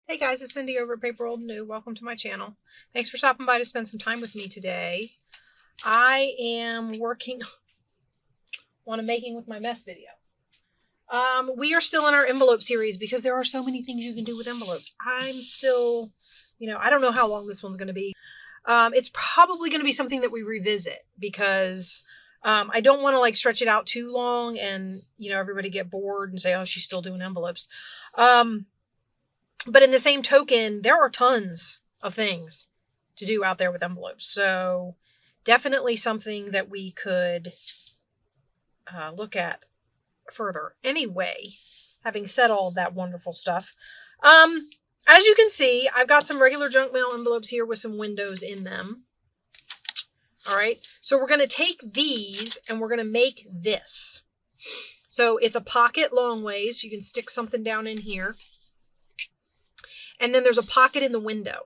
Hey guys, it's Cindy over at paper.old.new. Welcome to my channel. Thanks for stopping by to spend some time with me today. I am working on a Making with My Mess video. We are still in our envelope series because there are so many things you can do with envelopes. I'm still, I don't know how long this one's going to be. It's probably going to be something that we revisit because I don't want to stretch it out too long and, everybody get bored and say, oh, she's still doing envelopes. But in the same token, there are tons of things to do out there with envelopes. So definitely something that we could look at further. Anyway, having said all that wonderful stuff, as you can see, I've got some regular junk mail envelopes here with some windows in them. All right, so we're going to take these and we're going to make this. So it's a pocket long ways. You can stick something down in here. And then there's a pocket in the window.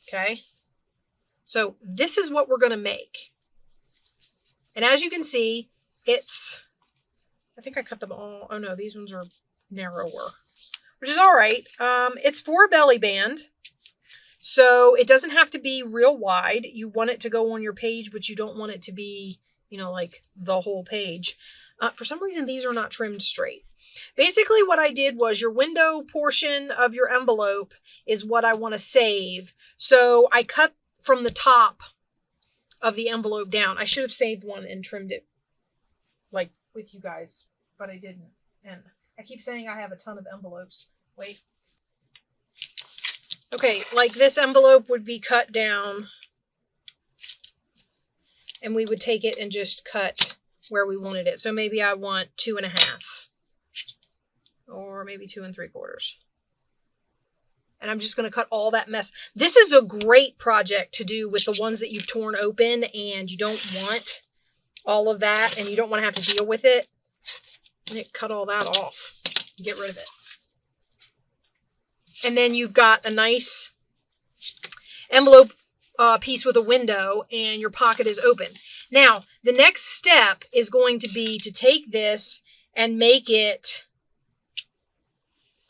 Okay. So this is what we're going to make. And as you can see, I think I cut them all. Oh no, these ones are narrower, which is all right. It's for a belly band. So it doesn't have to be real wide. You want it to go on your page, but you don't want it to be, like the whole page. For some reason, these are not trimmed straight. Basically, what I did was your window portion of your envelope is what I want to save. So I cut from the top of the envelope down. I should have saved one and trimmed it with you guys, but I didn't. And I keep saying I have a ton of envelopes. Wait. Okay, like this envelope would be cut down. And we would take it and just cut where we wanted it. So maybe I want 2.5. Or maybe 2 3/4. And I'm just going to cut all that mess. This is a great project to do with the ones that you've torn open and you don't want all of that and you don't want to have to deal with it. And cut all that off. Get rid of it. And then you've got a nice envelope piece with a window and your pocket is open. Now, the next step is going to be to take this and make it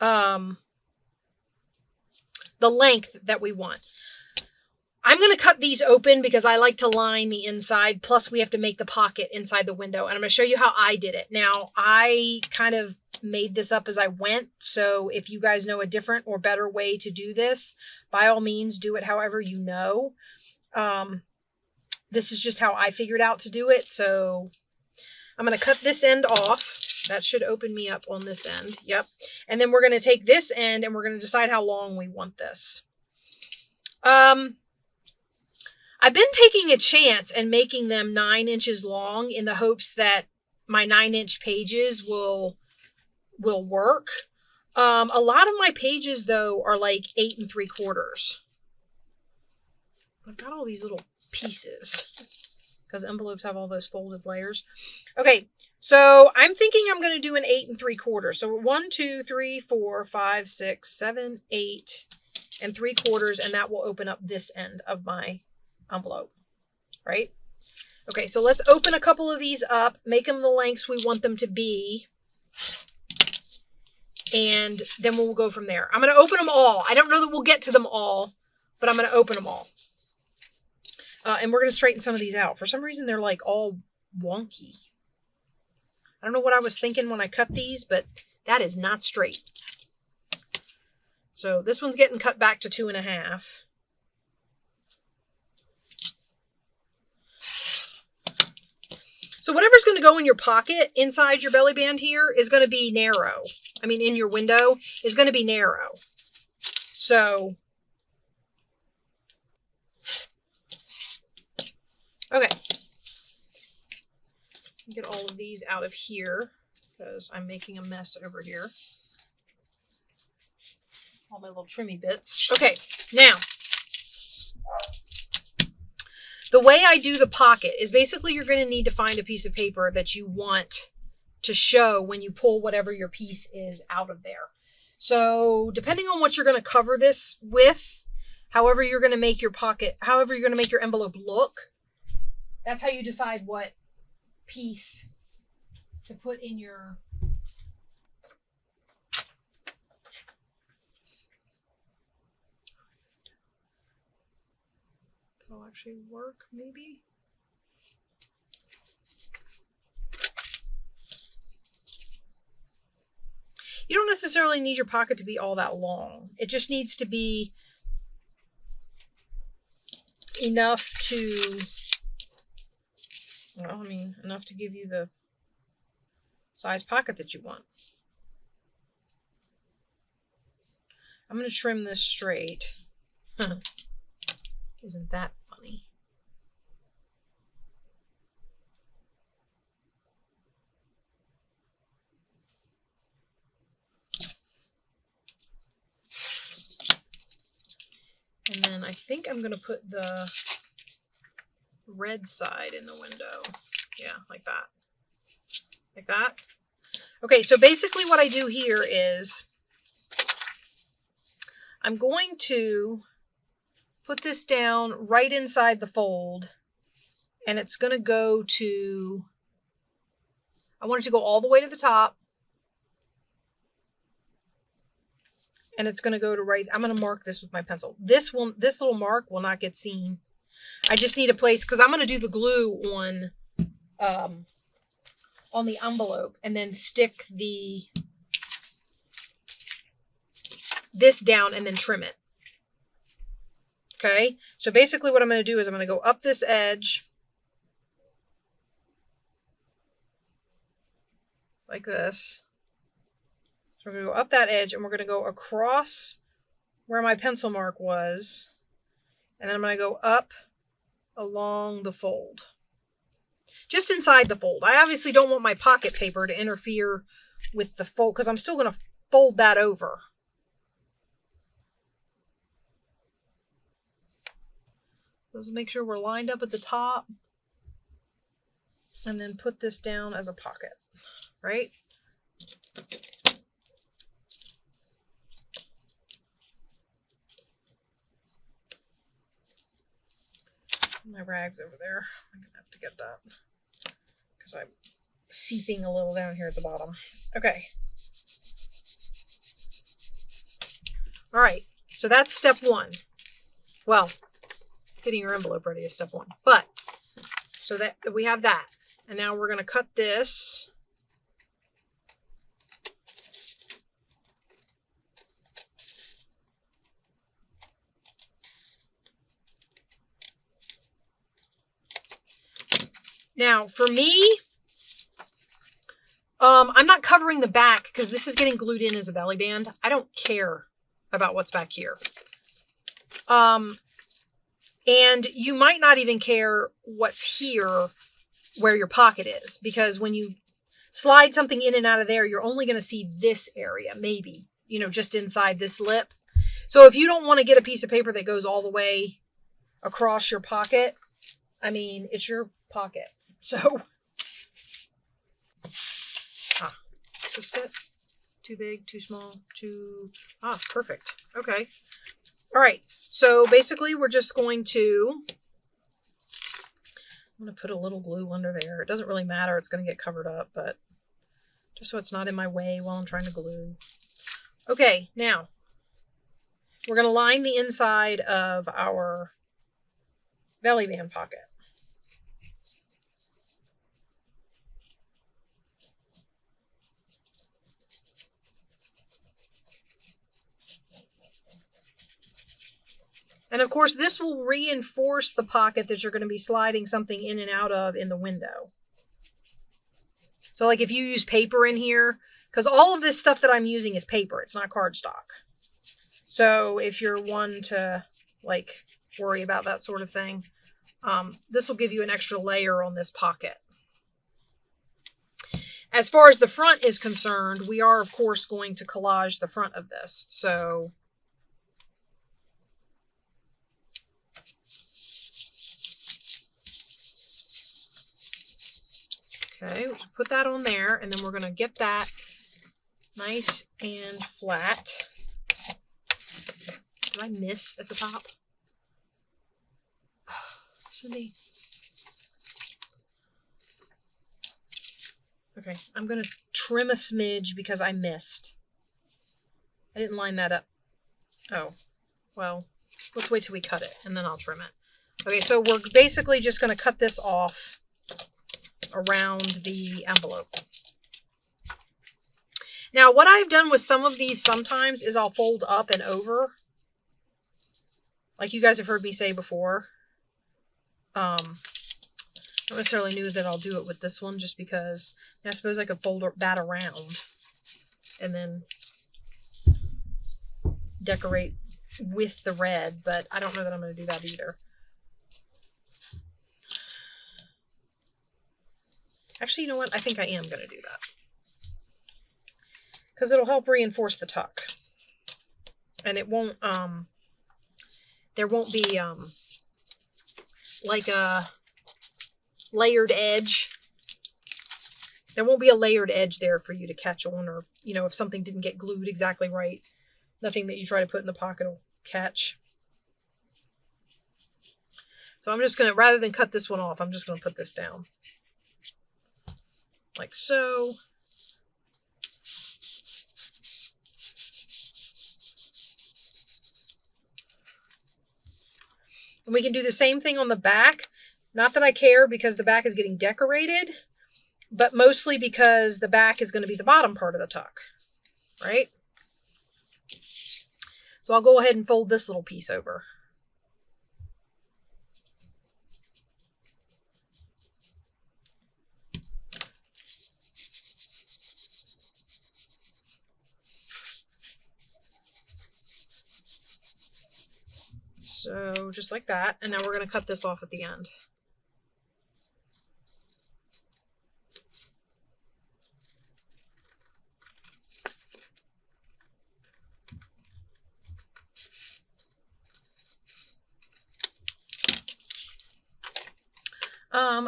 the length that we want. I'm going to cut these open because I like to line the inside. Plus, we have to make the pocket inside the window. And I'm going to show you how I did it. Now, I kind of made this up as I went. So if you guys know a different or better way to do this, by all means, do it however you know. This is just how I figured out to do it. So I'm going to cut this end off. That should open me up on this end. Yep. And then we're going to take this end and we're going to decide how long we want this. I've been taking a chance and making them 9 inches long in the hopes that my 9-inch pages will work. A lot of my pages, though, are like 8 3/4. I've got all these little pieces because envelopes have all those folded layers. Okay, so I'm thinking I'm going to do an 8 3/4. So 1, 2, 3, 4, 5, 6, 7, 8 3/4, and that will open up this end of my envelope, right? Okay, so let's open a couple of these up, make them the lengths we want them to be, and then we'll go from there. I'm going to open them all. I don't know that we'll get to them all, but I'm going to open them all. And we're going to straighten some of these out. For some reason, they're like all wonky. I don't know what I was thinking when I cut these, but that is not straight. So this one's getting cut back to 2.5. So whatever's going to go in your pocket inside your belly band here is going to be narrow. I mean, in your window is going to be narrow. So, okay. Get all of these out of here because I'm making a mess over here. All my little trimmy bits. Okay, now. The way I do the pocket is basically you're going to need to find a piece of paper that you want to show when you pull whatever your piece is out of there. So depending on what you're going to cover this with, however you're going to make your pocket, however you're going to make your envelope look, that's how you decide what piece to put in your That'll actually work, maybe. You don't necessarily need your pocket to be all that long. It just needs to be enough to, well, I mean, enough to give you the size pocket that you want. I'm going to trim this straight. Isn't that funny? And then I think I'm going to put the red side in the window. Yeah, like that. Like that. Okay, so basically what I do here is I'm going to put this down right inside the fold, and it's going to go to, I want it to go all the way to the top, and it's going to go to right, I'm going to mark this with my pencil. This little mark will not get seen. I just need a place, because I'm going to do the glue on the envelope, and then stick this down and then trim it. Okay, so basically what I'm going to do is I'm going to go up this edge like this. So we're going to go up that edge, and we're going to go across where my pencil mark was, and then I'm going to go up along the fold. Just inside the fold. I obviously don't want my pocket paper to interfere with the fold, because I'm still going to fold that over. Let's make sure we're lined up at the top, and then put this down as a pocket, right? My rag's over there. I'm gonna have to get that because I'm seeping a little down here at the bottom. Okay. All right, so that's step one. Well, getting your envelope ready is step one. But so that we have that, and now we're going to cut this. Now, for me, I'm not covering the back because this is getting glued in as a belly band. I don't care about what's back here. And you might not even care what's here where your pocket is, because when you slide something in and out of there, you're only going to see this area, maybe, you know, just inside this lip. So if you don't want to get a piece of paper that goes all the way across your pocket, I mean, it's your pocket. So, does this fit? Too big, too small, perfect. Okay. All right. So basically we're just going to, I'm going to put a little glue under there. It doesn't really matter. It's going to get covered up, but just so it's not in my way while I'm trying to glue. Okay. Now we're going to line the inside of our belly band pocket. And of course, this will reinforce the pocket that you're going to be sliding something in and out of in the window. So like if you use paper in here, because all of this stuff that I'm using is paper, it's not cardstock. So if you're one to like worry about that sort of thing, this will give you an extra layer on this pocket. As far as the front is concerned, we are of course going to collage the front of this. So okay, we'll put that on there, and then we're going to get that nice and flat. Did I miss at the top? Cindy. Okay, I'm going to trim a smidge because I missed. I didn't line that up. Oh, well, let's wait till we cut it, and then I'll trim it. Okay, so we're basically just going to cut this off around the envelope. Now, what I've done with some of these sometimes is I'll fold up and over, like you guys have heard me say before. Not necessarily knew that I'll do it with this one, just because I suppose I could fold that around and then decorate with the red, but I don't know that I'm going to do that either. Actually, you know what? I think I am going to do that, because it'll help reinforce the tuck, and it won't, there won't be, like a layered edge. There won't be a layered edge there for you to catch on, or, you know, if something didn't get glued exactly right, nothing that you try to put in the pocket will catch. So I'm just going to, rather than cut this one off, I'm just going to put this down. Like so. And we can do the same thing on the back. Not that I care, because the back is getting decorated, but mostly because the back is going to be the bottom part of the tuck, right? So I'll go ahead and fold this little piece over. So just like that. And now we're going to cut this off at the end.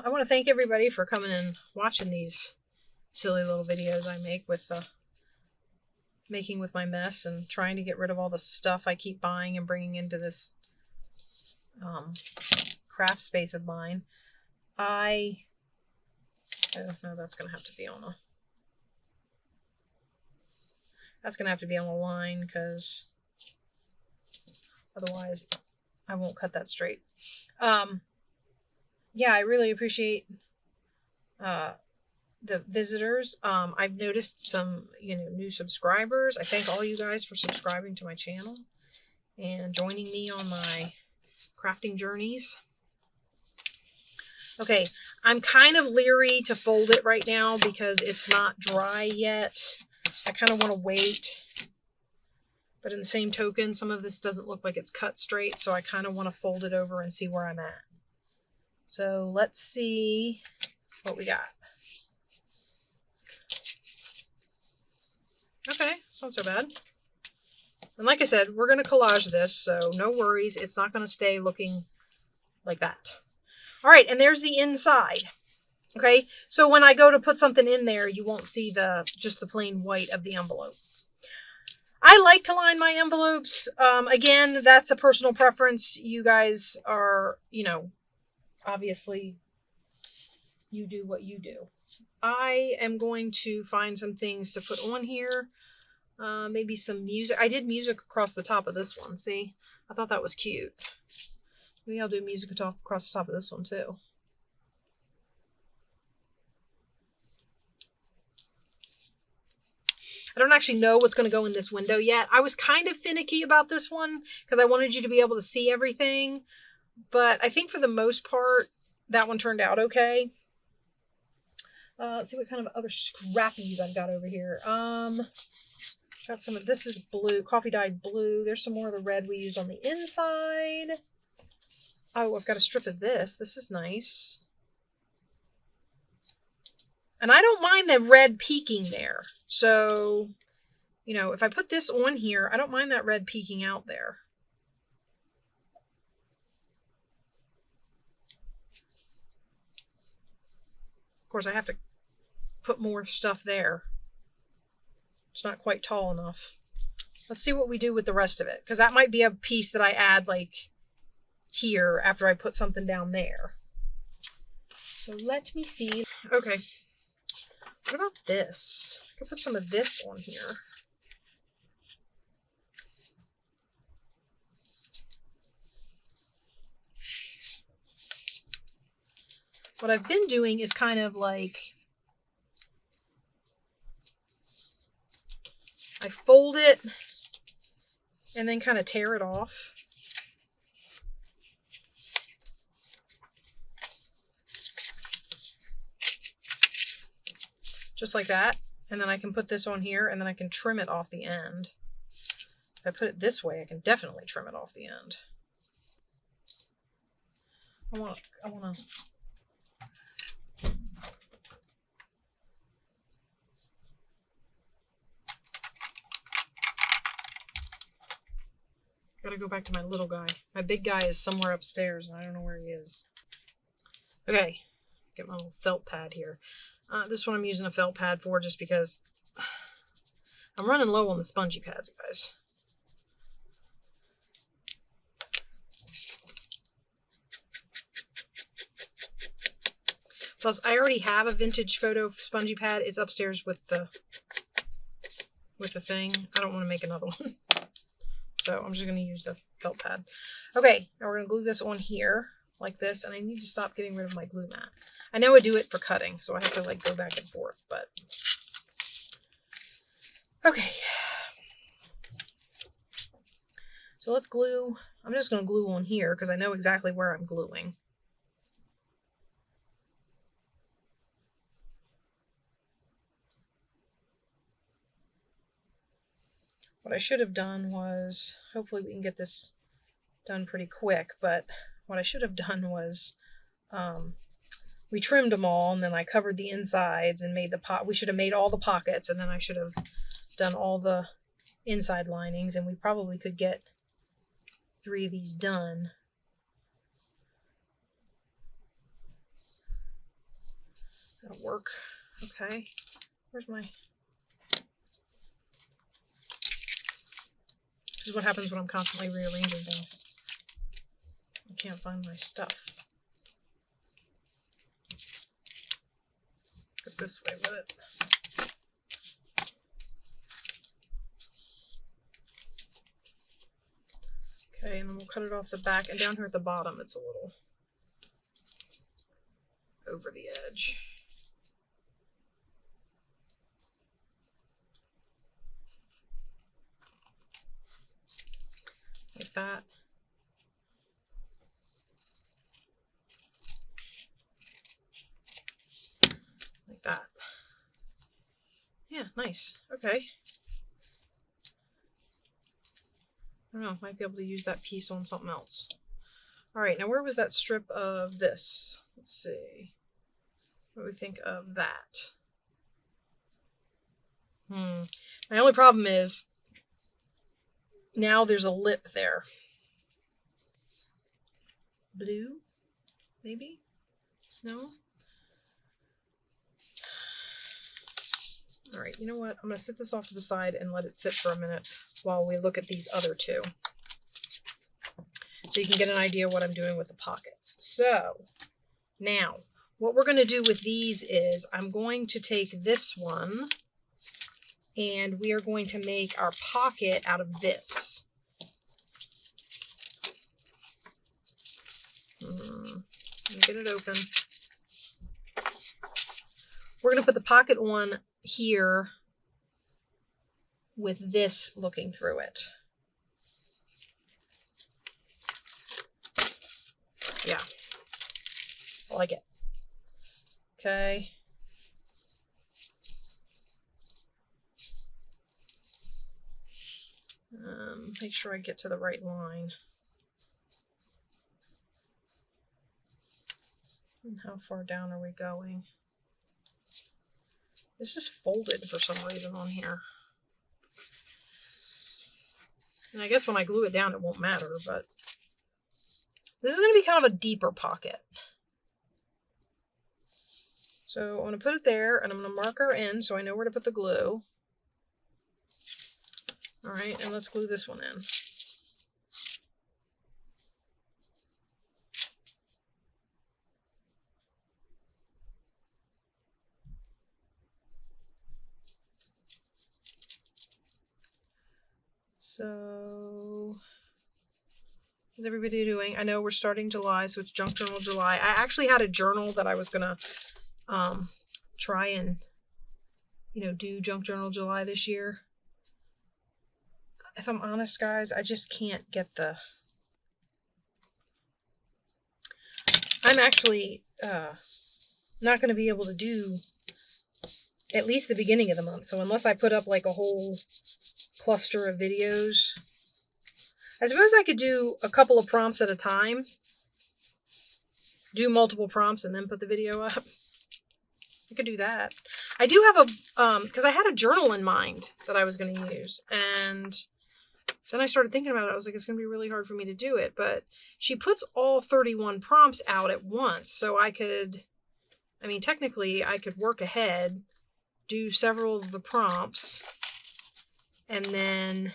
I want to thank everybody for coming and watching these silly little videos I make with making with my mess, and trying to get rid of all the stuff I keep buying and bringing into this craft space of mine. I don't know, that's going to have to be on a... That's going to have to be on a line, because otherwise I won't cut that straight. Yeah, I really appreciate the visitors. I've noticed some, new subscribers. I thank all you guys for subscribing to my channel and joining me on my crafting journeys. Okay, I'm kind of leery to fold it right now because it's not dry yet. I kind of want to wait. But in the same token, some of this doesn't look like it's cut straight, so I kind of want to fold it over and see where I'm at. So let's see what we got. Okay, it's not so bad. And like I said, we're going to collage this, so no worries. It's not going to stay looking like that. All right, and there's the inside. Okay, so when I go to put something in there, you won't see just the plain white of the envelope. I like to line my envelopes. Again, that's a personal preference. You guys are, obviously you do what you do. I am going to find some things to put on here. Maybe some music. I did music across the top of this one. See, I thought that was cute. Maybe I'll do music across the top of this one too. I don't actually know what's going to go in this window yet. I was kind of finicky about this one because I wanted you to be able to see everything. But I think for the most part, that one turned out okay. Let's see what kind of other scrappies I've got over here. Got some of this is blue, coffee dyed blue. There's some more of the red we use on the inside. Oh, I've got a strip of this. This is nice. And I don't mind the red peeking there. So, if I put this on here, I don't mind that red peeking out there. Of course, I have to put more stuff there. It's not quite tall enough. Let's see what we do with the rest of it, because that might be a piece that I add like here after I put something down there. So let me see. Okay. What about this? I could put some of this on here. what I've been doing is kind of like, I fold it and then kind of tear it off. Just like that. And then I can put this on here and then I can trim it off the end. If I put it this way, I can definitely trim it off the end. I want to gotta go back to my little guy. My big guy is somewhere upstairs and I don't know where he is. Okay, get my little felt pad here. This one I'm using a felt pad for just because I'm running low on the spongy pads, guys. Plus, I already have a vintage photo spongy pad. It's upstairs with the thing. I don't want to make another one. So I'm just going to use the felt pad. Okay, now we're going to glue this on here like this. And I need to stop getting rid of my glue mat. I know I do it for cutting, so I have to like go back and forth, but okay. So let's glue. I'm just going to glue on here because I know exactly where I'm gluing. What I should have done was, hopefully we can get this done pretty quick, but what I should have done was, we trimmed them all and then I covered the insides and made the we should have made all the pockets and then I should have done all the inside linings and we probably could get 3 of these done. That'll work. Okay. Where's my... This is what happens when I'm constantly rearranging things. I can't find my stuff. Go this way with it. Okay, and then we'll cut it off the back. And down here at the bottom, it's a little over the edge. Like that. Like that. Yeah, nice. Okay. I don't know, might be able to use that piece on something else. All right, now where was that strip of this? Let's see. What do we think of that? My only problem is now there's a lip there. Blue? Maybe? No? All right, you know what? I'm going to set this off to the side and let it sit for a minute while we look at these other two. So you can get an idea what I'm doing with the pockets. So now what we're going to do with these is I'm going to take this one and we are going to make our pocket out of this. Let me get it open. We're going to put the pocket on here with this looking through it. Yeah, I like it. Okay. Make sure I get to the right line. And how far down are we going? This is folded for some reason on here. And I guess when I glue it down, it won't matter, but this is going to be kind of a deeper pocket. So I'm going to put it there and I'm going to mark our end so I know where to put the glue. All right, and let's glue this one in. So How's everybody doing? I know we're starting July, so it's Junk Journal July. I actually had a journal that I was gonna try and, do Junk Journal July this year. If I'm honest, guys, I just can't get the... I'm actually not going to be able to do at least the beginning of the month. So unless I put up like a whole cluster of videos, I suppose I could do a couple of prompts at a time, do multiple prompts, and then put the video up. I could do that. I do have a, because I had a journal in mind that I was going to use, and then I started thinking about it. I was like, it's going to be really hard for me to do it, but she puts all 31 prompts out at once, so technically I could work ahead, do several of the prompts, and then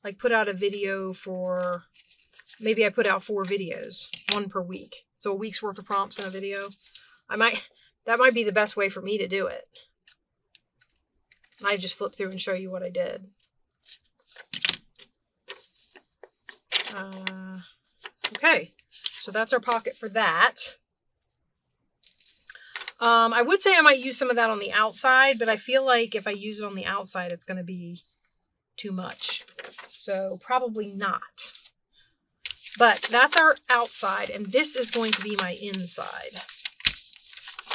like put out a video for, maybe I put out 4 videos, 1 per week. So a week's worth of prompts in a video. That might be the best way for me to do it. I just flip through and show you what I did. Okay, so that's our pocket for that. I would say I might use some of that on the outside, but I feel like if I use it on the outside, it's going to be too much. So probably not. But that's our outside, and this is going to be my inside.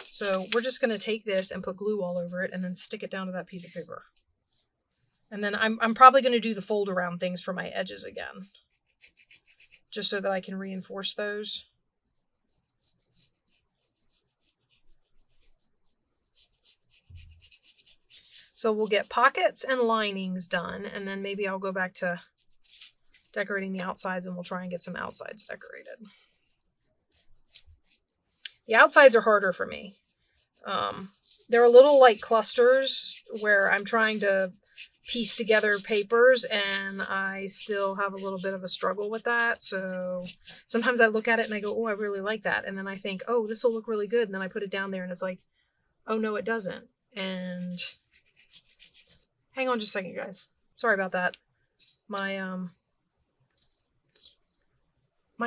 So we're just going to take this and put glue all over it and then stick it down to that piece of paper. And then I'm probably going to do the fold around things for my edges again, just so that I can reinforce those. So we'll get pockets and linings done, and then maybe I'll go back to decorating the outsides, and we'll try and get some outsides decorated. The outsides are harder for me. They're a little like clusters where I'm trying to piece together papers, and I still have a little bit of a struggle with that. So sometimes I look at it and I go, oh, I really like that. And then I think, oh, this will look really good. And then I put it down there and it's like, oh, no, it doesn't. And hang on just a second, guys. Sorry about that. My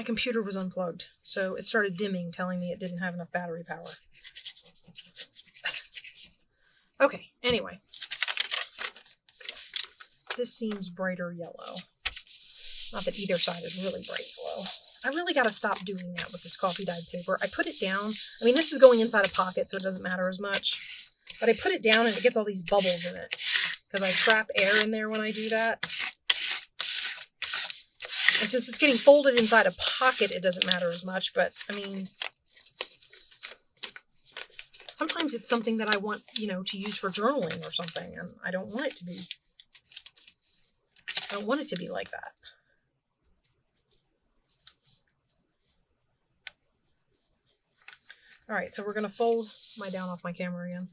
computer was unplugged, so it started dimming, telling me it didn't have enough battery power. Okay, anyway. This seems brighter yellow. Not that either side is really bright yellow. I really got to stop doing that with this coffee dyed paper. I put it down. I mean, this is going inside a pocket, so it doesn't matter as much. But I put it down and it gets all these bubbles in it, because I trap air in there when I do that. And since it's getting folded inside a pocket, it doesn't matter as much. But, I mean, sometimes it's something that I want, to use for journaling or something. And I don't want it to be. I don't want it to be like that. All right, so we're going to fold my down off my camera again.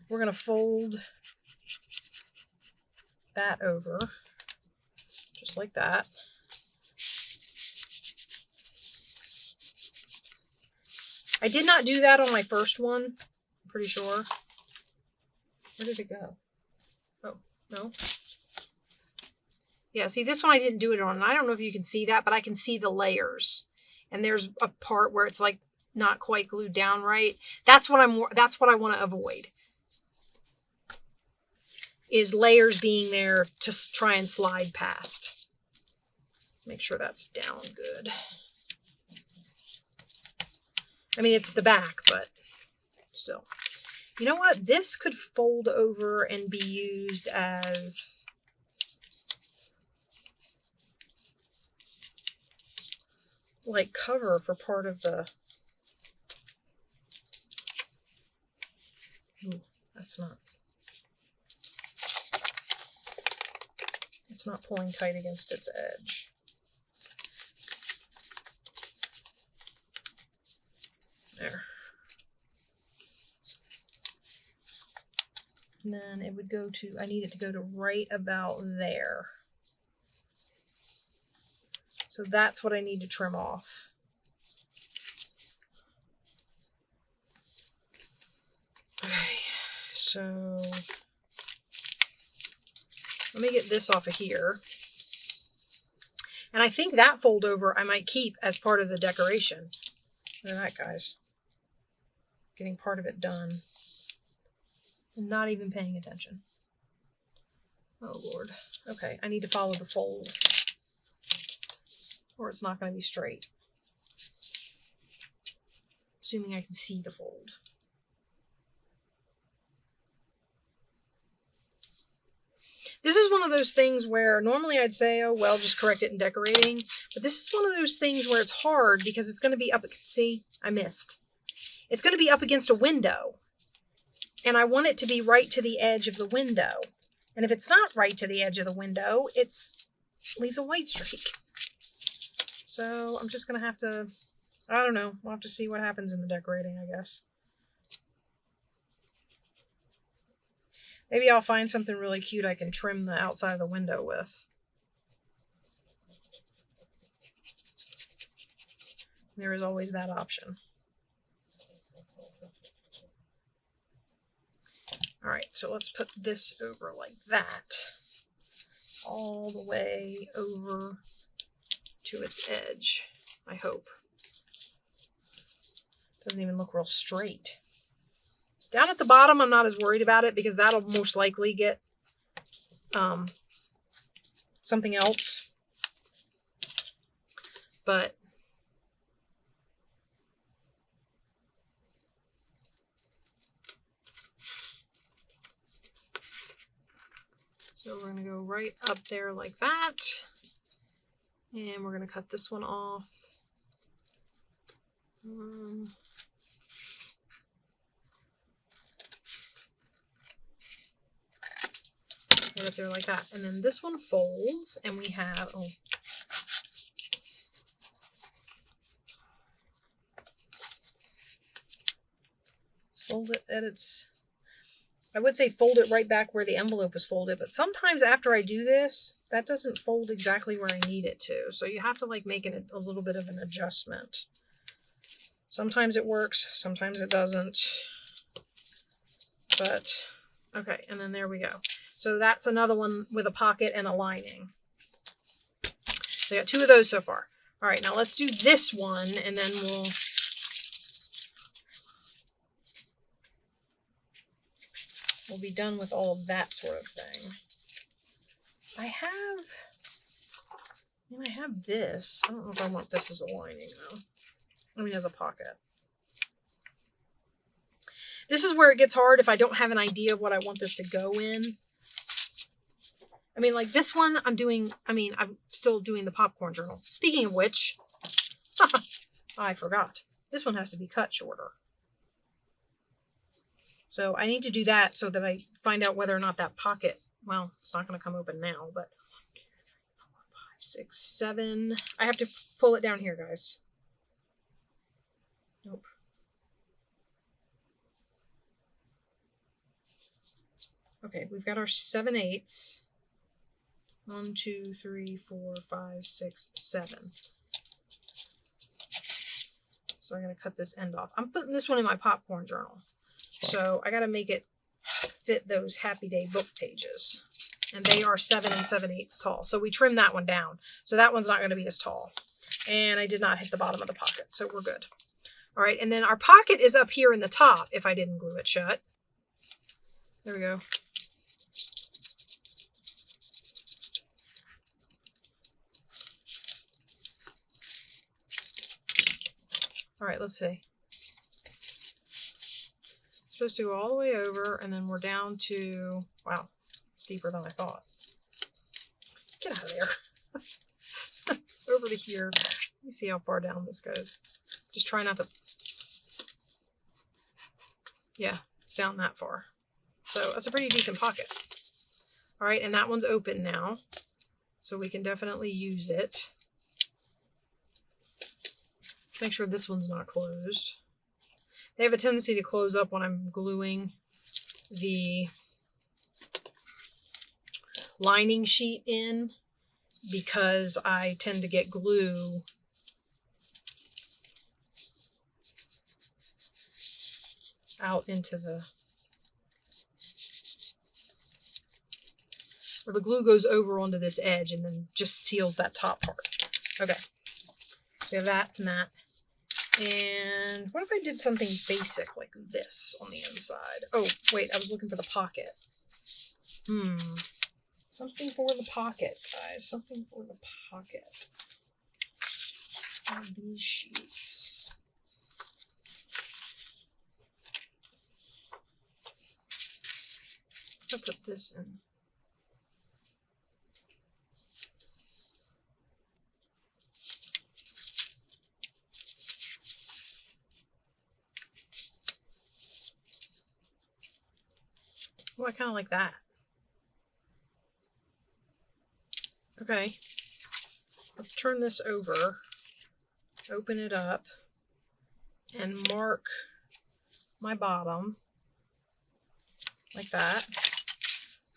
We're going to fold that over, just like that. I did not do that on my first one, I'm pretty sure. Where did it go? Oh, no. Yeah, see, this one I didn't do it on. And I don't know if you can see that, but I can see the layers. And there's a part where it's like not quite glued down right. That's what I want to avoid. Is layers being there to try and slide past. Let's make sure that's down good. I mean, it's the back, but still. You know what? This could fold over and be used as like cover for part of the... Ooh, that's not... It's not pulling tight against its edge. There. And then it would go to, I need it to go to right about there. So that's what I need to trim off. Okay, so Let me get this off of here. And I think that fold over I might keep as part of the decoration. Look at that, guys. Getting part of it done. And not even paying attention. Oh, Lord. Okay, I need to follow the fold. Or it's not going to be straight. Assuming I can see the fold. This is one of those things where normally I'd say, oh, well, just correct it in decorating. But this is one of those things where it's hard because it's going to be up. See, I missed. It's going to be up against a window. And I want it to be right to the edge of the window. And if it's not right to the edge of the window, it leaves a white streak. So I'm just going to have to, I don't know. We'll have to see what happens in the decorating, I guess. Maybe I'll find something really cute I can trim the outside of the window with. There is always that option. All right, so let's put this over like that. All the way over to its edge, I hope. Doesn't even look real straight. Down at the bottom, I'm not as worried about it because that'll most likely get something else. But so we're going to go right up there like that. And we're going to cut this one off. Right up there like that. And then this one folds, and we have, oh. Fold it at its, I would say fold it right back where the envelope is folded, but sometimes after I do this, that doesn't fold exactly where I need it to. So you have to like make it a little bit of an adjustment. Sometimes it works, sometimes it doesn't. But, okay, and then there we go. So that's another one with a pocket and a lining. So I got 2 of those so far. All right, now let's do this one, and then we'll be done with all of that sort of thing. I have this. I don't know if I want this as a lining, though. I mean, as a pocket. This is where it gets hard if I don't have an idea of what I want this to go in. I mean, like this one, I'm still doing the popcorn journal. Speaking of which, I forgot. This one has to be cut shorter. So I need to do that so that I find out whether or not that pocket, well, it's not going to come open now, but 1, 2, 3, 4, 5, 6, 7. I have to pull it down here, guys. Nope. Okay, we've got our 7/8. 1, 2, 3, 4, 5, 6, 7. So I'm going to cut this end off. I'm putting this one in my popcorn journal. So I got to make it fit those Happy Day book pages. And they are 7 7/8 tall. So we trimmed that one down. So that one's not going to be as tall. And I did not hit the bottom of the pocket. So we're good. All right. And then our pocket is up here in the top if I didn't glue it shut. There we go. All right, let's see. It's supposed to go all the way over, and then we're down to, wow, it's deeper than I thought. Get out of there. Over to here. Let me see how far down this goes. Just try not to, yeah, it's down that far. So that's a pretty decent pocket. All right, and that one's open now, so we can definitely use it. Make sure this one's not closed. They have a tendency to close up when I'm gluing the lining sheet in because I tend to get glue out into the or the glue goes over onto this edge and then just seals that top part. Okay, so we have that and that. And what if I did something basic like this on the inside? Oh, wait, I was looking for the pocket. Something for the pocket, guys. Something for the pocket. On these sheets. I'll put this in. Oh, I kind of like that. Okay. Let's turn this over, open it up, and mark my bottom like that.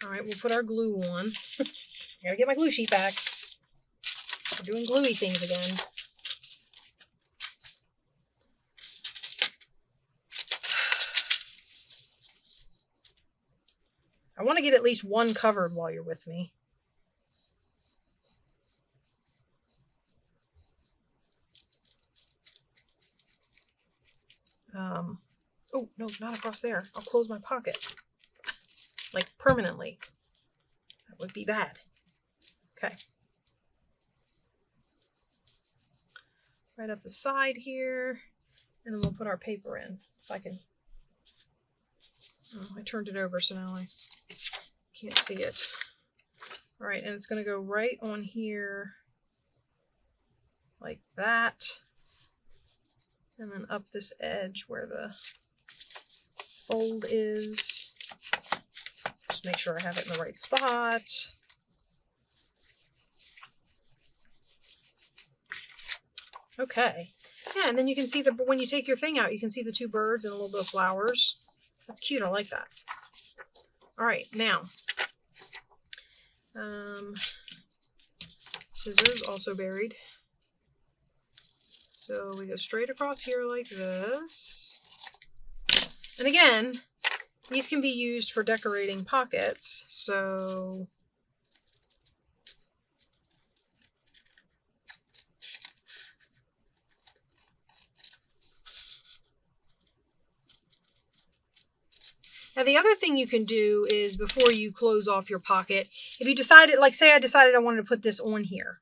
All right, we'll put our glue on. I gotta get my glue sheet back. We're doing gluey things again. I want to get at least one covered while you're with me. Oh, no, not across there. I'll close my pocket. Like, permanently. That would be bad. Okay. Right up the side here. And then we'll put our paper in. If I can. Oh, I turned it over, so now I can't see it. All right, and it's going to go right on here. Like that. And then up this edge where the fold is. Just make sure I have it in the right spot. Okay. Yeah, and then you can see when you take your thing out, you can see the two birds and a little bit of flowers. That's cute. I like that. All right, now. Scissors also buried. So we go straight across here like this. And again, these can be used for decorating pockets. So now the other thing you can do is before you close off your pocket, if you decided, like say I decided I wanted to put this on here,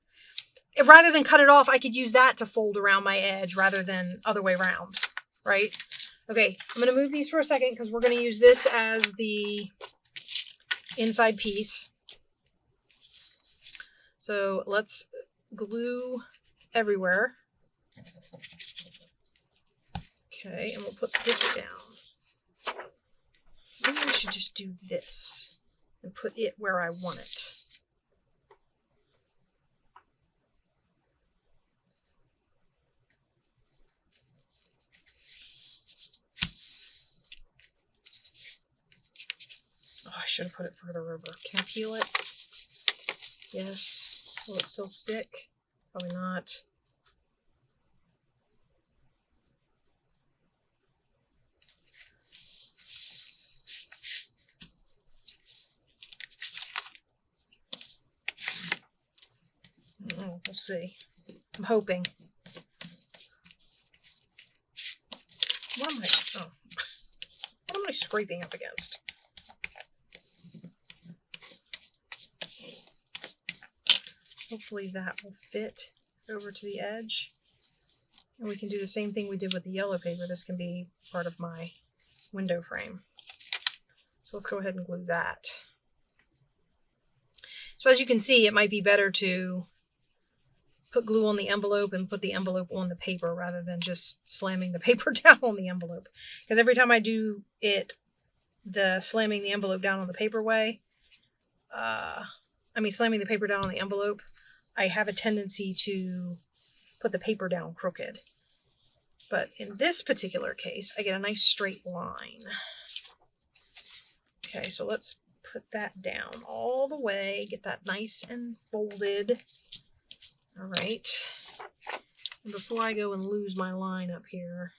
rather than cut it off, I could use that to fold around my edge rather than other way around, right? Okay, I'm going to move these for a second because we're going to use this as the inside piece. So let's glue everywhere. Okay, and we'll put this down. Maybe I should just do this and put it where I want it. Oh, I should have put it further over. Can I peel it? Yes. Will it still stick? Probably not. We'll see. I'm hoping. What am I scraping up against? Hopefully that will fit over to the edge. And we can do the same thing we did with the yellow paper. This can be part of my window frame. So let's go ahead and glue that. So as you can see, it might be better to put glue on the envelope and put the envelope on the paper rather than just slamming the paper down on the envelope. Because every time I do it, the slamming the envelope down on the paper way, slamming the paper down on the envelope, I have a tendency to put the paper down crooked. But in this particular case, I get a nice straight line. Okay, so let's put that down all the way, get that nice and folded. All right. And before I go and lose my line up here,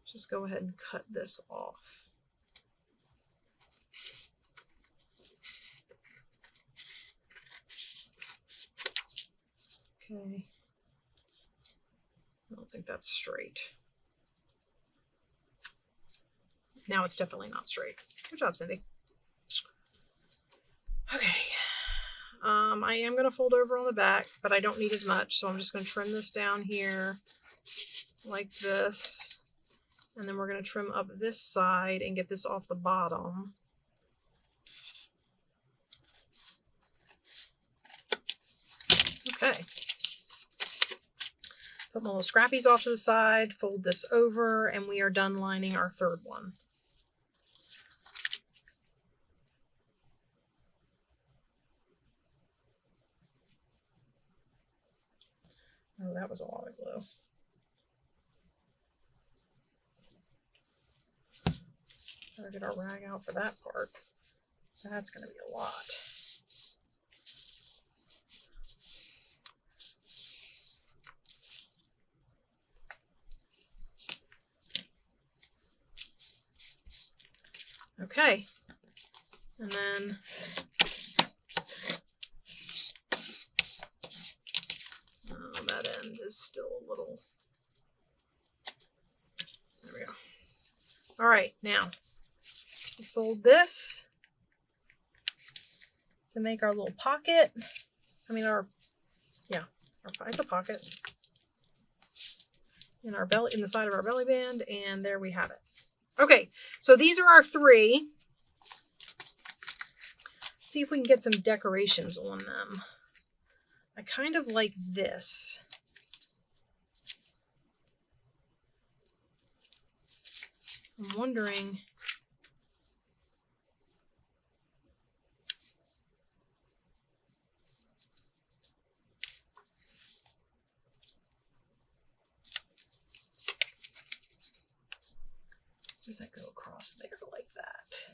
just go ahead and cut this off. Okay. I don't think that's straight. Now it's definitely not straight. Good job, Cindy. Okay. I am going to fold over on the back, but I don't need as much, so I'm just going to trim this down here like this. And then we're going to trim up this side and get this off the bottom. Okay. Put my little scrappies off to the side, fold this over, and we are done lining our third one. Oh, that was a lot of glue. Gotta get our rag out for that part. That's gonna be a lot. Okay. And then that end is still a little. There we go. All right, now we fold this to make our little pocket. I mean, it's a pocket in our belly, in the side of our belly band, and there we have it. Okay, so these are our three. Let's see if we can get some decorations on them. I kind of like this. I'm wondering. Does that go across there like that?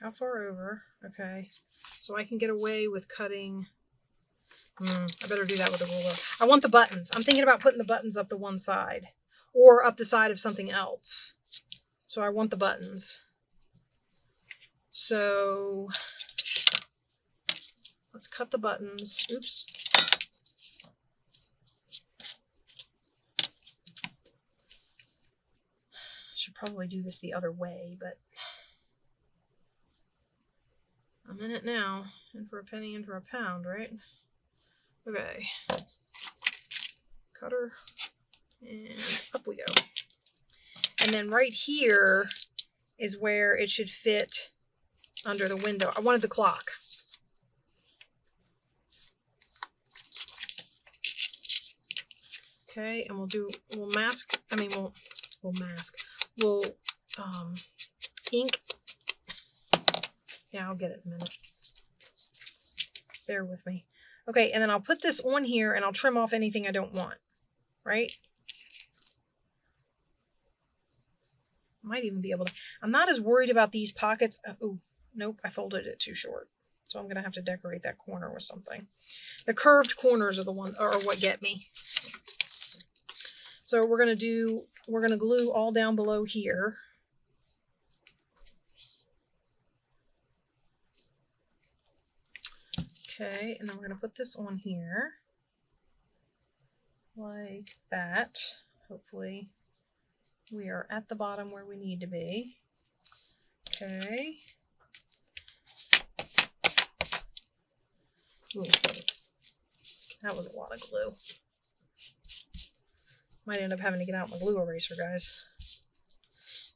How far over? Okay. So I can get away with cutting. I better do that with a ruler. I want the buttons. I'm thinking about putting the buttons up the one side or up the side of something else. So I want the buttons. So let's cut the buttons. Oops. Should probably do this the other way, but I'm in it now. In for a penny, in for a pound, right? Okay. Cutter. And up we go. And then right here is where it should fit under the window. I wanted the clock. Okay, and we'll mask. I mean, we'll mask. We'll ink. Yeah, I'll get it in a minute. Bear with me. Okay, and then I'll put this on here and I'll trim off anything I don't want, right? Might even be able to. I'm not as worried about these pockets. Oh, nope, I folded it too short. So I'm going to have to decorate that corner with something. The curved corners are the one, or what get me. So we're going to glue all down below here. Okay, and then we're going to put this on here like that. Hopefully we are at the bottom where we need to be. Okay. Ooh, that was a lot of glue. Might end up having to get out my glue eraser, guys.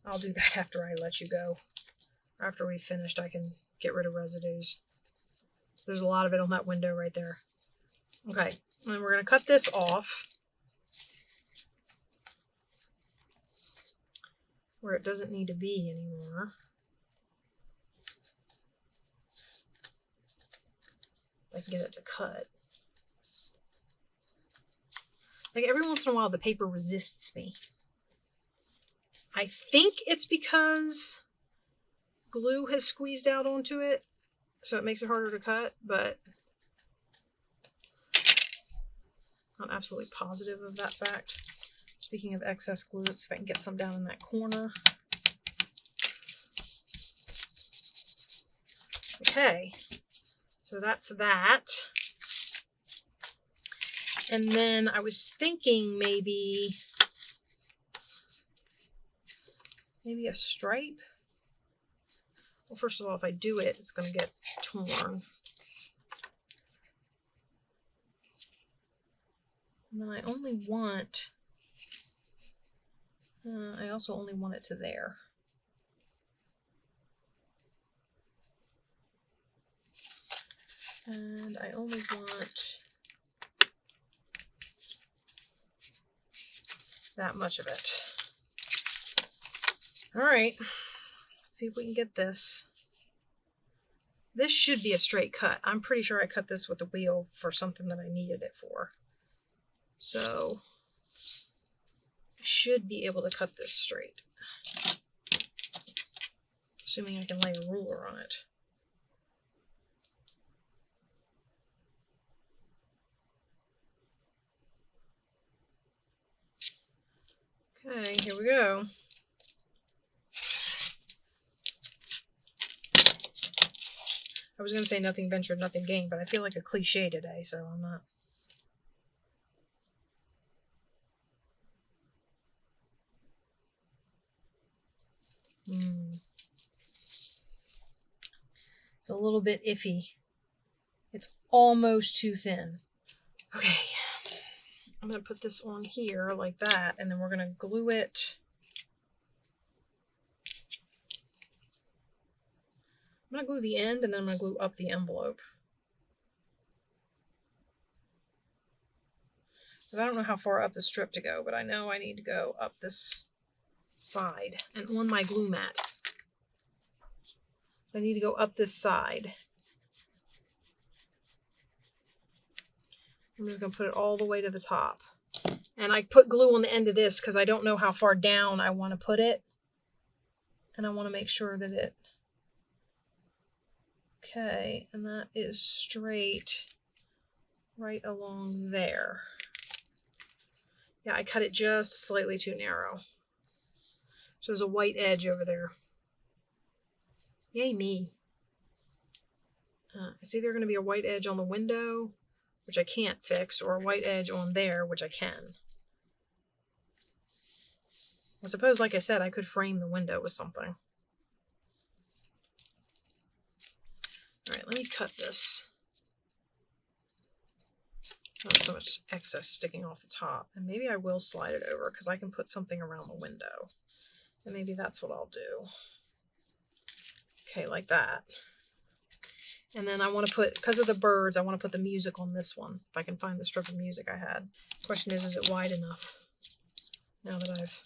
I'll do that after I let you go. After we've finished, I can get rid of residues. There's a lot of it on that window right there. Okay, and then we're going to cut this off where it doesn't need to be anymore. I can get it to cut. Like every once in a while, the paper resists me. I think it's because glue has squeezed out onto it, so it makes it harder to cut, but I'm not absolutely positive of that fact. Speaking of excess glue, let's see if I can get some down in that corner. Okay, so that's that. And then I was thinking maybe a stripe. Well, first of all, if I do it, it's going to get torn. And then I only want, I also only want it to there. And I only want that much of it. All right, let's see if we can get this. This should be a straight cut. I'm pretty sure I cut this with the wheel for something that I needed it for. So I should be able to cut this straight. Assuming I can lay a ruler on it. Okay, here we go. I was going to say nothing ventured, nothing gained, but I feel like a cliche today, so I'm not. It's a little bit iffy. It's almost too thin. Okay, I'm going to put this on here like that, and then we're going to glue it. I'm going to glue the end, and then I'm going to glue up the envelope. Because I don't know how far up the strip to go, but I know I need to go up this side and on my glue mat. I need to go up this side. I'm just going to put it all the way to the top. And I put glue on the end of this because I don't know how far down I want to put it. And I want to make sure that it... Okay, and that is straight right along there. Yeah, I cut it just slightly too narrow. So there's a white edge over there. Yay me. It's either going to be a white edge on the window, which I can't fix, or a white edge on there, which I can. I suppose, like I said, I could frame the window with something. Alright, let me cut this. Not so much excess sticking off the top. And maybe I will slide it over because I can put something around the window. And maybe that's what I'll do. Okay, like that. And then I want to put, because of the birds, I want to put the music on this one. If I can find the strip of music I had. Question is it wide enough? Now that I've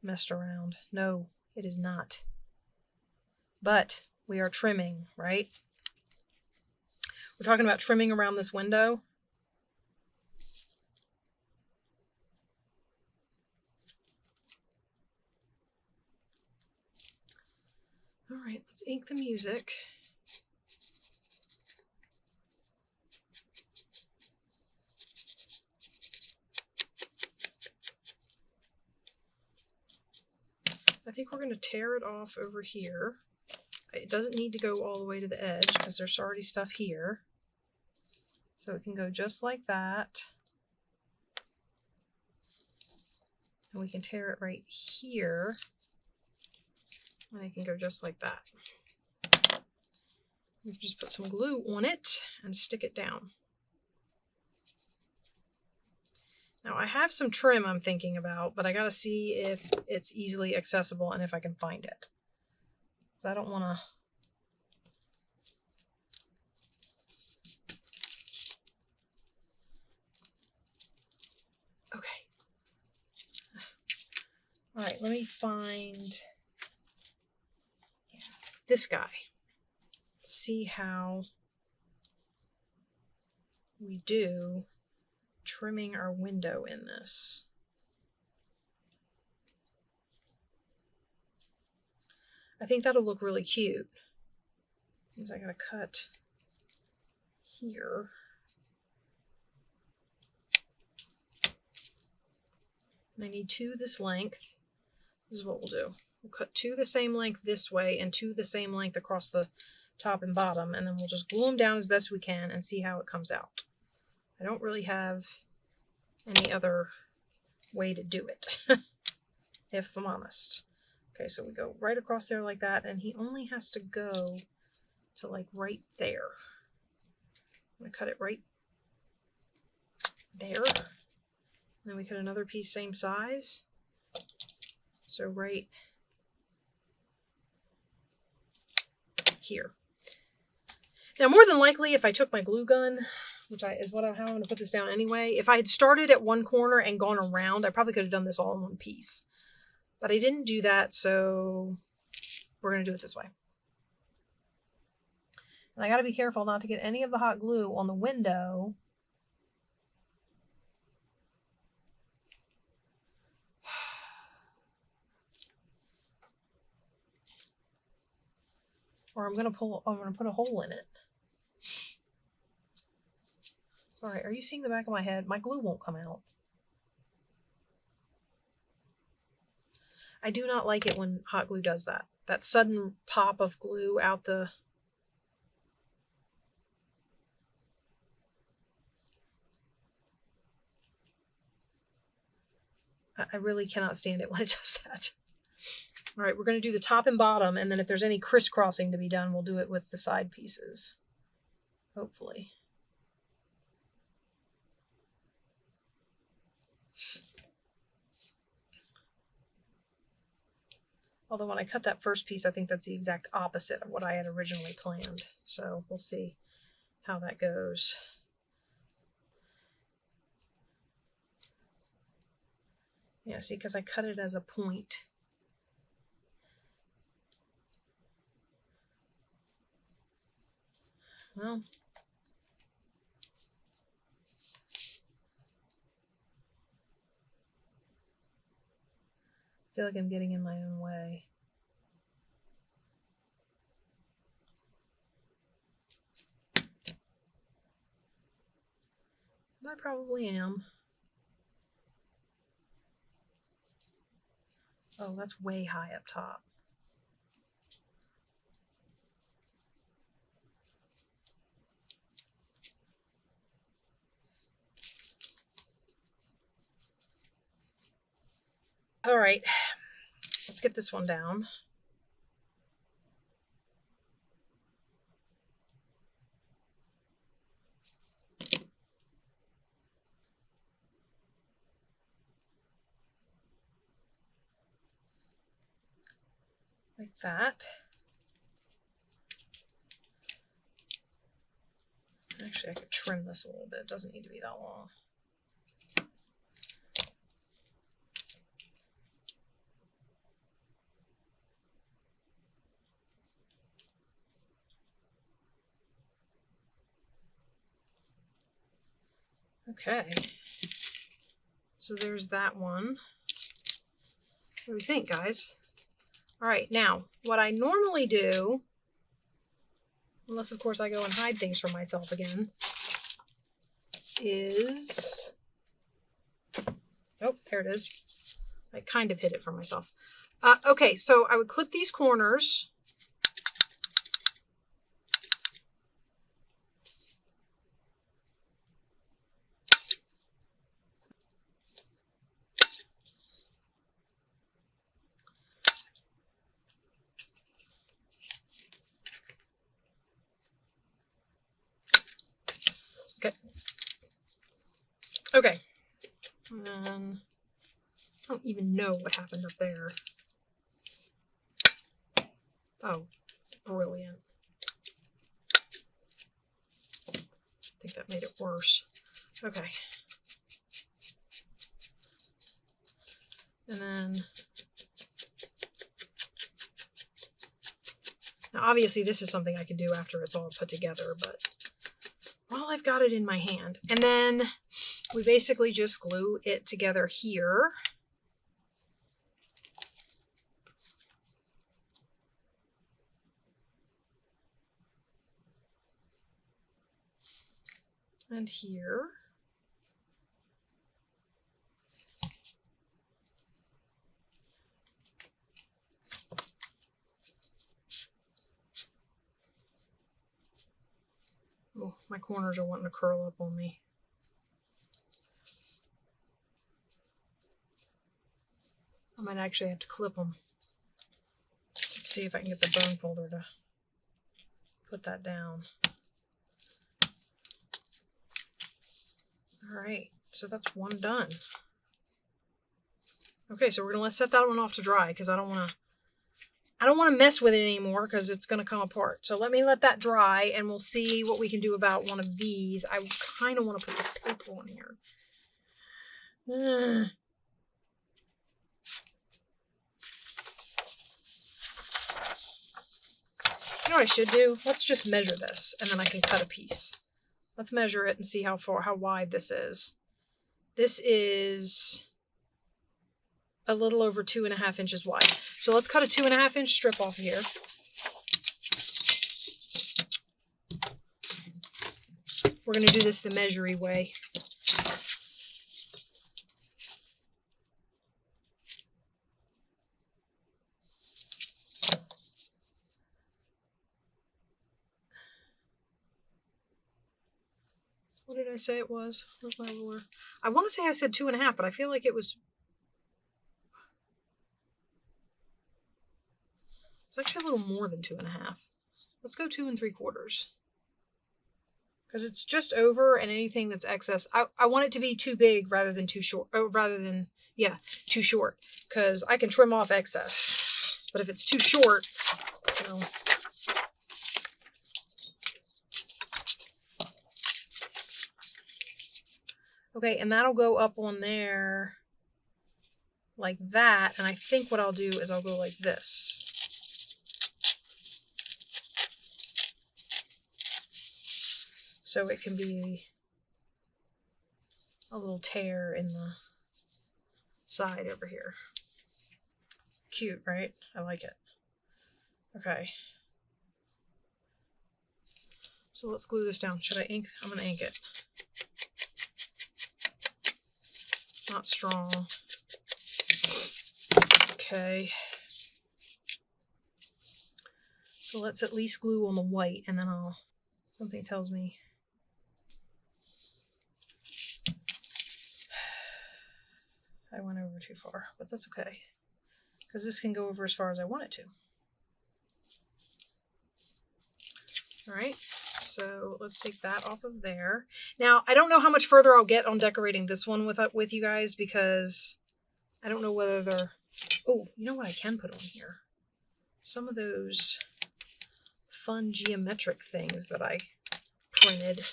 messed around. No, it is not. But we are trimming, right? We're talking about trimming around this window. All right, let's ink the music. I think we're going to tear it off over here. It doesn't need to go all the way to the edge because there's already stuff here. So it can go just like that. And we can tear it right here. And it can go just like that. We can just put some glue on it and stick it down. Now I have some trim I'm thinking about, but I gotta see if it's easily accessible and if I can find it. I don't want to... Okay. All right, let me find this guy. See how we do trimming our window in this. I think that'll look really cute. Means I gotta cut here. And I need two this length. This is what we'll do. We'll cut 2 the same length this way and 2 the same length across the top and bottom, and then we'll just glue them down as best we can and see how it comes out. I don't really have any other way to do it, if I'm honest. Okay, so we go right across there like that, and he only has to go to like right there. I'm going to cut it right there. And then we cut another piece same size. So right here. Now, more than likely, if I took my glue gun, which is how I'm going to put this down anyway, if I had started at one corner and gone around, I probably could have done this all in one piece. But I didn't do that, so we're going to do it this way. And I got to be careful not to get any of the hot glue on the window. Or I'm going to put a hole in it. Sorry, are you seeing the back of my head? My glue won't come out. I do not like it when hot glue does that. That sudden pop of glue out the... I really cannot stand it when it does that. All right, we're going to do the top and bottom, and then if there's any crisscrossing to be done, we'll do it with the side pieces. Hopefully. Although when I cut that first piece, I think that's the exact opposite of what I had originally planned. So we'll see how that goes. Yeah, see, because I cut it as a point. Well, I feel like I'm getting in my own way. And I probably am. Oh, that's way high up top. All right, let's get this one down. Like that. Actually, I could trim this a little bit. It doesn't need to be that long. Okay, so there's that one. What do we think, guys? All right, now, what I normally do, unless of course I go and hide things from myself again, is, oh, there it is. I kind of hid it from myself. Okay, so I would clip these corners. Okay. Okay. And I don't even know what happened up there. Oh, brilliant. I think that made it worse. Okay. And then, now obviously this is something I could do after it's all put together, but well, I've got it in my hand. And then we basically just glue it together here. And here. corners are wanting to curl up on me. I might actually have to clip them. Let's see if I can get the bone folder to put that down. All right, so that's one done. Okay, so we're gonna set that one off to dry because I don't want to mess with it anymore because it's gonna come apart. So let me let that dry, and we'll see what we can do about one of these. I kind of want to put this paper on here. You know what I should do? Let's just measure this, and then I can cut a piece. Let's measure it and see how wide this is. This is a little over 2.5 inches wide. So let's cut a 2.5 inch strip off of here. We're going to do this the measuring way. What did I say it was? Where's my ruler? I want to say I said 2.5, but I feel like it's actually a little more than 2.5. Let's go 2 3/4. Because it's just over, and anything that's excess, I want it to be too big rather than too short. Oh, too short. Because I can trim off excess. But if it's too short, you know. Okay, and that'll go up on there like that. And I think what I'll do is I'll go like this. So it can be a little tear in the side over here. Cute, right? I like it. Okay. So let's glue this down. Should I ink? I'm going to ink it. Not strong. Okay. So let's at least glue on the white, and then something tells me I went over too far, but that's okay, because this can go over as far as I want it to. All right, so let's take that off of there. Now, I don't know how much further I'll get on decorating this one with you guys, because I don't know whether they're... Oh, you know what I can put on here? Some of those fun geometric things that I printed.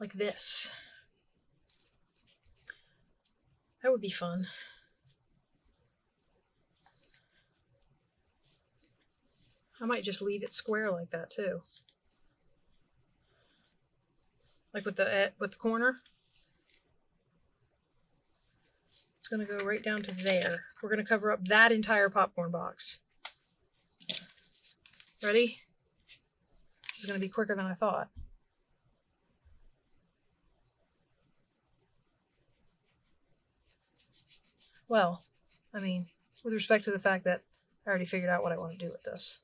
Like this. That would be fun. I might just leave it square like that too. Like with the corner. It's going to go right down to there. We're going to cover up that entire popcorn box. Ready? This is going to be quicker than I thought. Well, I mean, with respect to the fact that I already figured out what I want to do with this.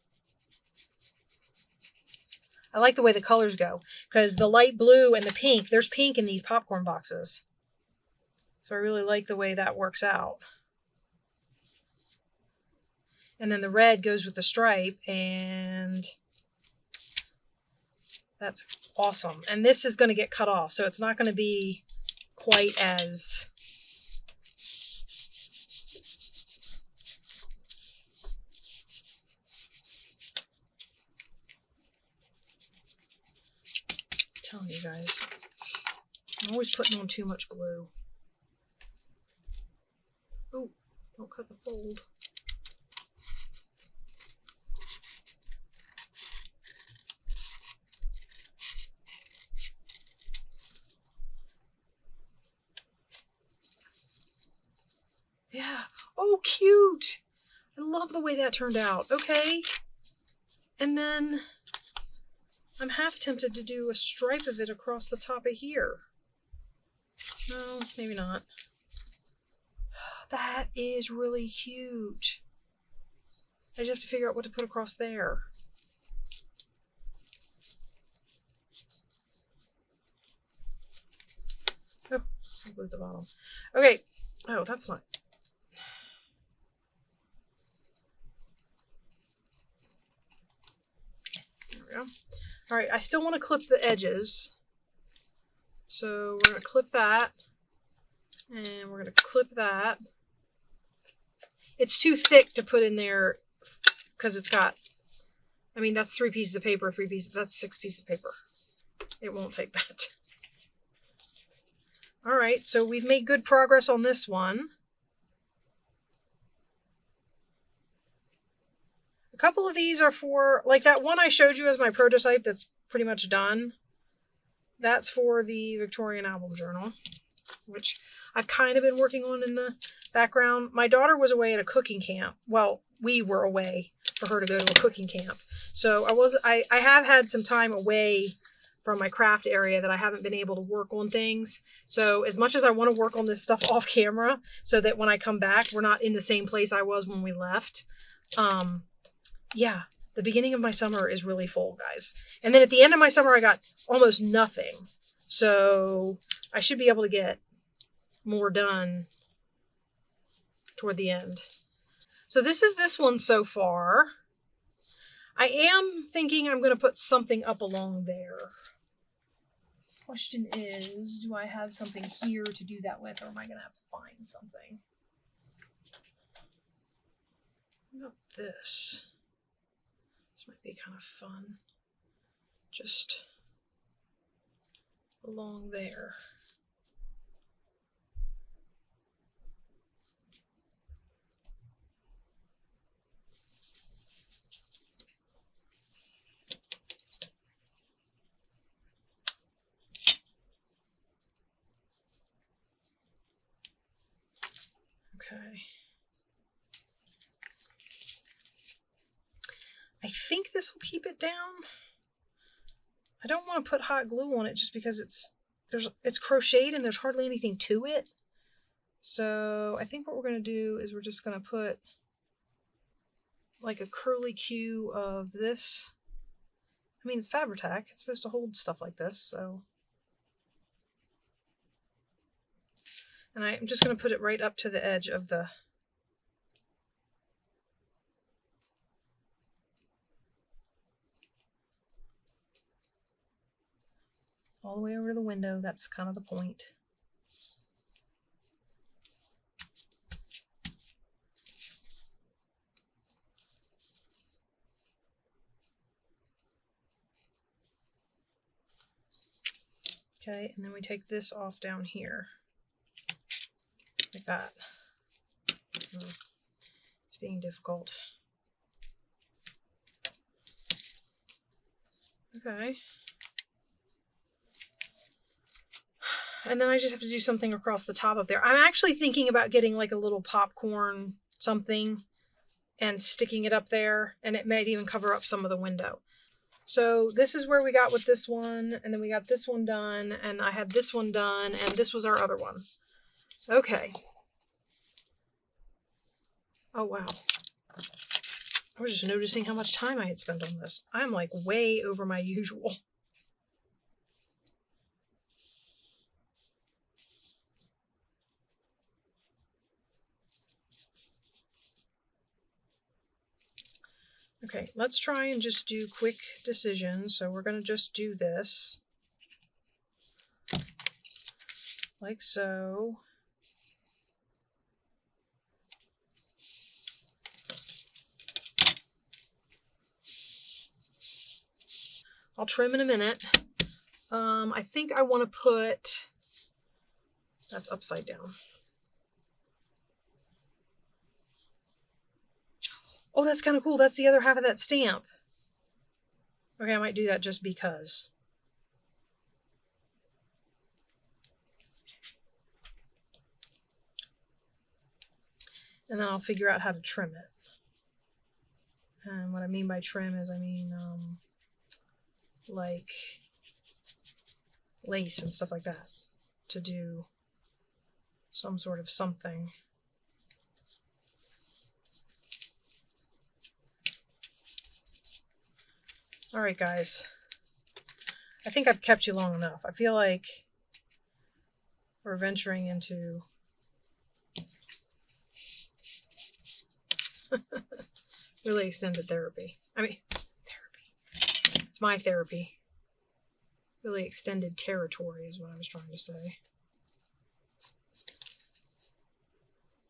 I like the way the colors go, because the light blue and the pink, there's pink in these popcorn boxes. So I really like the way that works out. And then the red goes with the stripe, and that's awesome. And this is going to get cut off, so it's not going to be quite as... I'm telling you guys, I'm always putting on too much glue. Oh, don't cut the fold. Yeah. Oh, cute. I love the way that turned out. Okay. And then I'm half tempted to do a stripe of it across the top of here. No, maybe not. That is really cute. I just have to figure out what to put across there. Oh, I glued the bottom. Okay. Oh, that's not. There we go. All right, I still want to clip the edges. So we're going to clip that. And we're going to clip that. It's too thick to put in there because it's got, I mean, that's 3 pieces of paper, that's 6 pieces of paper. It won't take that. All right, so we've made good progress on this one. A couple of these are for, like that one I showed you as my prototype that's pretty much done. That's for the Victorian Album Journal, which I've kind of been working on in the background. My daughter was away at a cooking camp. Well, we were away for her to go to a cooking camp. So I have had some time away from my craft area that I haven't been able to work on things. So as much as I want to work on this stuff off camera so that when I come back, we're not in the same place I was when we left. Yeah, the beginning of my summer is really full, guys. And then at the end of my summer, I got almost nothing. So I should be able to get more done toward the end. So this is this one so far. I am thinking I'm going to put something up along there. Question is, do I have something here to do that with, or am I going to have to find something? What about this? This might be kind of fun. Just along there. Okay. I think this will keep it down. I don't want to put hot glue on it just because it's crocheted and there's hardly anything to it. So I think what we're going to do is we're just going to put like a curly Q of this. I mean, it's Fabri-Tac. It's supposed to hold stuff like this, so. And I'm just going to put it right up to the edge of the all the way over to the window. That's kind of the point. Okay, and then we take this off down here. Like that. It's being difficult. Okay. And then I just have to do something across the top of there. I'm actually thinking about getting like a little popcorn something and sticking it up there, and it might even cover up some of the window. So this is where we got with this one, and then we got this one done, and I had this one done, and this was our other one. Okay. Oh, wow. I was just noticing how much time I had spent on this. I'm like way over my usual. Okay, let's try and just do quick decisions. So we're going to just do this. Like so. I'll trim in a minute. I think I want to put, that's upside down. Oh, that's kind of cool. That's the other half of that stamp. Okay, I might do that just because. And then I'll figure out how to trim it. And what I mean by trim is, I mean, like lace and stuff like that. to do some sort of something. All right, guys. I think I've kept you long enough. I feel like we're venturing into really extended therapy. I mean, therapy. It's my therapy. Really extended territory is what I was trying to say.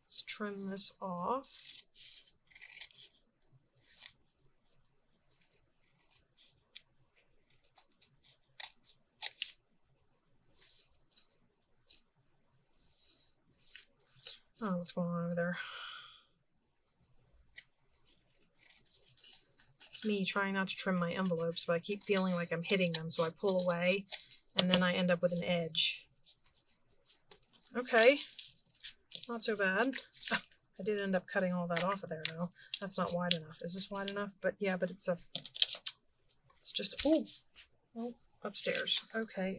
Let's trim this off. I don't know what's going on over there. It's me trying not to trim my envelopes, but I keep feeling like I'm hitting them, so I pull away, and then I end up with an edge. Okay, not so bad. Oh, I did end up cutting all that off of there, though. That's not wide enough. Is this wide enough? But yeah, but it's just, oh, upstairs. Okay,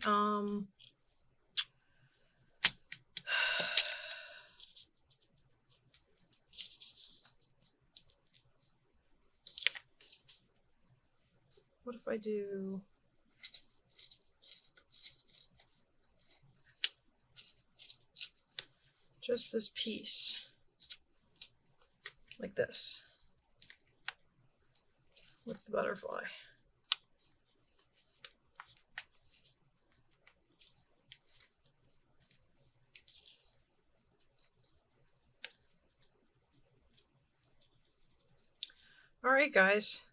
what if I do just this piece like this with the butterfly? All right, guys.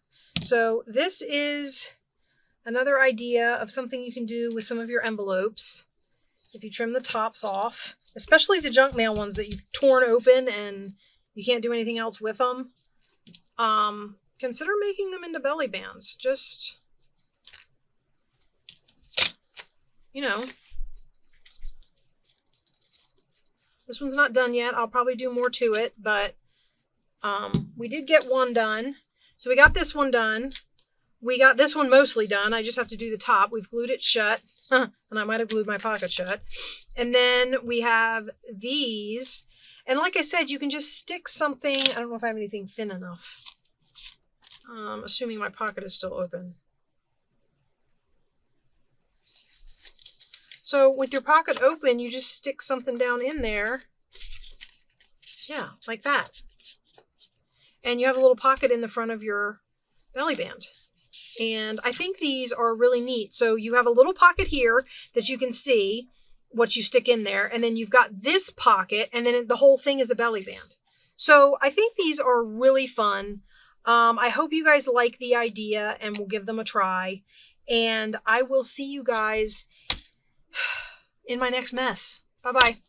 So this is another idea of something you can do with some of your envelopes. If you trim the tops off, especially the junk mail ones that you've torn open and you can't do anything else with them, consider making them into belly bands. Just, you know, this one's not done yet. I'll probably do more to it, but we did get one done. So we got this one done. We got this one mostly done. I just have to do the top. We've glued it shut. And I might have glued my pocket shut. And then we have these. And like I said, you can just stick something. I don't know if I have anything thin enough. Assuming my pocket is still open. So with your pocket open, you just stick something down in there. Yeah, like that. And you have a little pocket in the front of your belly band. And I think these are really neat. So you have a little pocket here that you can see what you stick in there. And then you've got this pocket, and then the whole thing is a belly band. So I think these are really fun. I hope you guys like the idea and will give them a try. And I will see you guys in my next mess. Bye-bye.